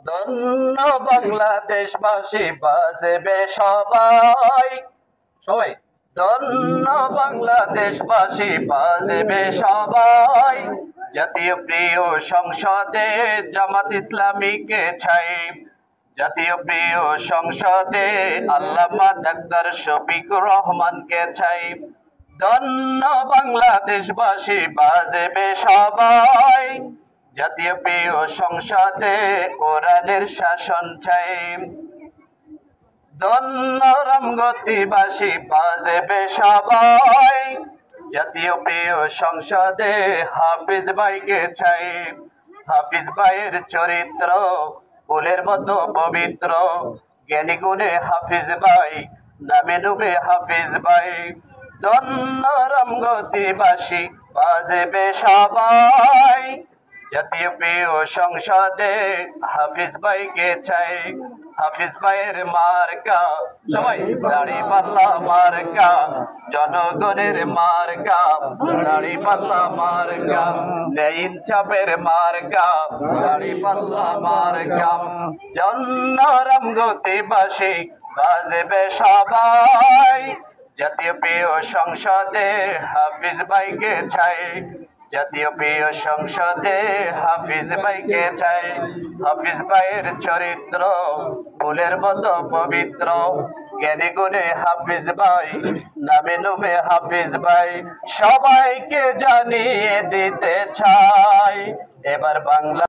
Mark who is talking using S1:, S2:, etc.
S1: ধন্য বাংলাদেশবাসী বাজবে সবাই সবাই ধন্য বাংলাদেশবাসী বাজবে সবাই। জাতীয় প্রিয় সংসদে জামাত ইসলামীকে ছাই। জাতীয় প্রিয় সংসদে আল্লামা ডাক্তার শফিকুর রহমানকে ছাই। ধন্য বাংলাদেশবাসী বাজবে সবাই। জাতীয় প্রিয় সংসদে কোরআনের শাসন চাই। ধন্য রামগতিবাসী বাজবে সবাই। জাতীয় প্রিয় সংসদে হাফিজ ভাইকে চাই। হাফিজ ভাইয়ের চরিত্র ফুলের মতো পবিত্র। জ্ঞানী গুণে হাফিজ ভাই, নামে ডুবে হাফিজ ভাই। ধন্য রামগতিবাসী বাজবে সবাই। জাতীয় প্রিয় সংসদে হাফিজ ভাইকে চাই। হাফিজ ভাইয়ের মার্কা সবাই দাঁড়িপাল্লা মার্কা। জনগণের মার্কা দাঁড়িপাল্লা মার্কা। ন্যায় ইনসাফের মার্কা দাঁড়িপাল্লা মার্কা। জনরাম গতিবাসী বাজবে সবাই। জাতীয় প্রিয় সংসদে হাফিজ ভাইকে চাই। জাতীয় প্রিয় সংসদে হাফিজ ভাইকে চাই। হাফিজ ভাইয়ের চরিত্র ফুলের মতো পবিত্র। জ্ঞানী গুণে হাফিজ ভাই, নামে নুমে হাফিজ ভাই। সবাইকে জানিয়ে দিতে চাই এবার বাংলা